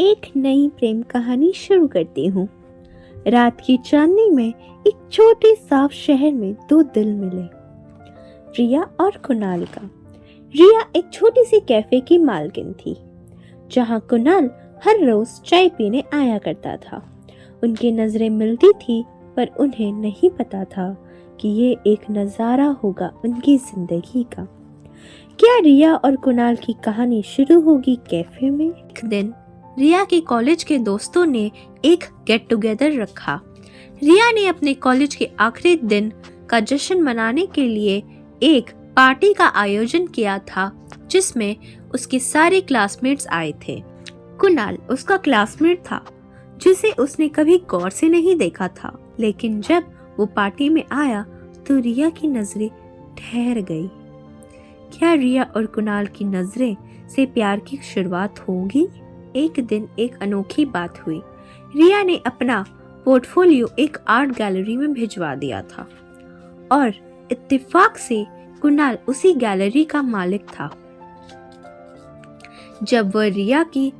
एक नई प्रेम कहानी शुरू करती हूँ। रात की चांदनी में एक छोटे साफ शहर में दो दिल मिले, रिया और कुणाल का। रिया एक छोटी सी कैफे की मालकिन थी, जहाँ कुणाल हर रोज चाय पीने आया करता था। उनकी नजरें मिलती थी, पर उन्हें नहीं पता था कि ये एक नजारा होगा उनकी जिंदगी का। क्या रिया और कुणाल की कहानी शुरू होगी कैफे में? एक दिन रिया के कॉलेज के दोस्तों ने एक गेट टुगेदर रखा। रिया ने अपने कॉलेज के आखिरी दिन का जश्न मनाने के लिए एक पार्टी का आयोजन किया था, जिसमें उसके सारे क्लासमेट्स आए थे। कुणाल उसका क्लासमेट था, जिसे उसने कभी गौर से नहीं देखा था, लेकिन जब वो पार्टी में आया तो रिया की नजरें ठहर गई। क्या रिया और कुणाल की नजरें से प्यार की शुरुआत होगी? एक दिन एक अनोखी बात हुई। रिया ने अपना पोर्टफोलियो एक आर्ट गैलरी में भिजवा दिया था और इत्तेफाक से कुणाल उसी गैलरी का मालिक था। जब वह रिया की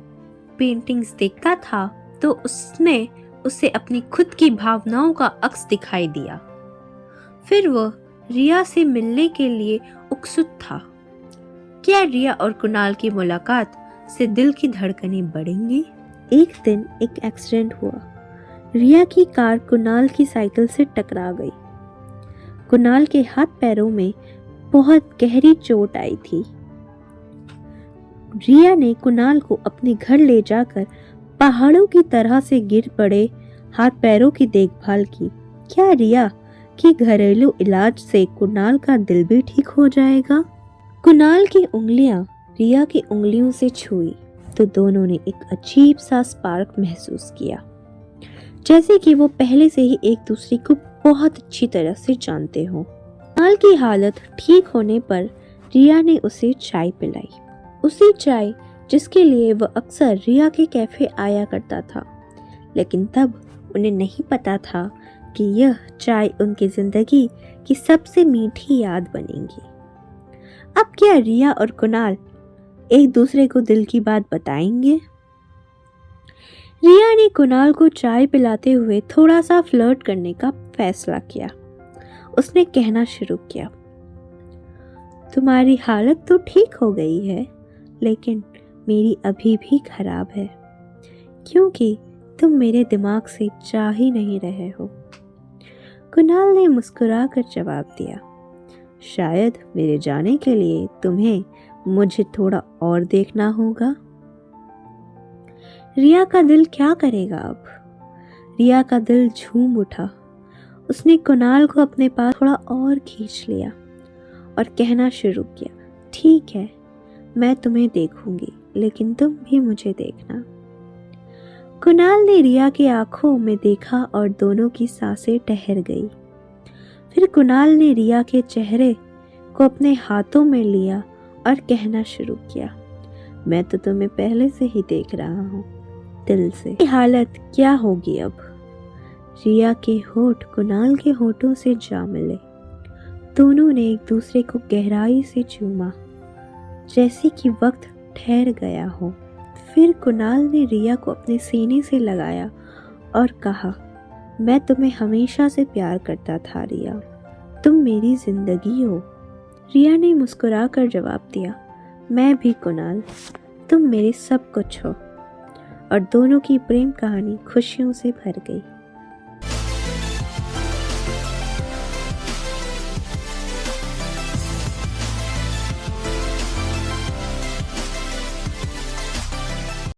पेंटिंग्स देखता था तो उसने उसे अपनी खुद की भावनाओं का अक्स दिखाई दिया। फिर वह रिया से मिलने के लिए उत्सुक था। क्या रिया और कुणाल की मुलाकात से दिल की धड़कनें बढ़ेंगी? एक दिन एक एक्सीडेंट हुआ। रिया की कार कुणाल की साइकिल से टकरा गई। कुणाल के हाथ पैरों में बहुत गहरी चोट आई थी। रिया ने कुणाल को अपने घर ले जाकर पहाड़ों की तरह से गिर पड़े हाथ पैरों की देखभाल की। क्या रिया कि घरेलू इलाज से कुणाल का दिल भी ठीक हो जाएगा? कुणाल की उंगलियां रिया की उंगलियों से छुई तो दोनों ने एक अजीब सा स्पार्क महसूस किया, जैसे कि वो पहले से ही एक दूसरे को बहुत अच्छी तरह से जानते हो। कुणाल की हालत ठीक होने पर रिया ने उसे चाय पिलाई, उसी चाय जिसके लिए वह अक्सर रिया के कैफे आया करता था। लेकिन तब उन्हें नहीं पता था कि यह चाय उनकी जिंदगी की सबसे मीठी याद बनेगी। अब क्या रिया और कुणाल एक दूसरे को दिल की बात बताएंगे? रिया ने कुणाल को चाय पिलाते हुए थोड़ा सा फ्लर्ट करने का फैसला किया। उसने कहना शुरू किया, तुम्हारी हालत तो ठीक हो गई है, लेकिन मेरी अभी भी खराब है, क्योंकि तुम मेरे दिमाग से जा ही नहीं रहे हो। कुणाल ने मुस्कुराकर जवाब दिया, शायद मेरे जाने के लिए तुम्हें मुझे थोड़ा और देखना होगा। रिया का दिल क्या करेगा अब? रिया का दिल झूम उठा। उसने कुणाल को अपने पास थोड़ा और खींच लिया और कहना शुरू किया, ठीक है, मैं तुम्हें देखूंगी, लेकिन तुम भी मुझे देखना। कुणाल ने रिया की आंखों में देखा और दोनों की सांसें ठहर गई। फिर कुणाल ने रिया के चेहरे को अपने हाथों में लिया और कहना शुरू किया, मैं तो तुम्हें पहले से ही देख रहा हूँ, दिल से। हालत क्या होगी अब? रिया के होठ कुणाल के होठों से जा मिले। दोनों ने एक दूसरे को गहराई से चूमा, जैसे कि वक्त ठहर गया हो। फिर कुणाल ने रिया को अपने सीने से लगाया और कहा, मैं तुम्हें हमेशा से प्यार करता था रिया, तुम मेरी जिंदगी हो। रिया ने मुस्कुराकर जवाब दिया, मैं भी कुणाल, तुम मेरे सब कुछ हो। और दोनों की प्रेम कहानी खुशियों से भर गई।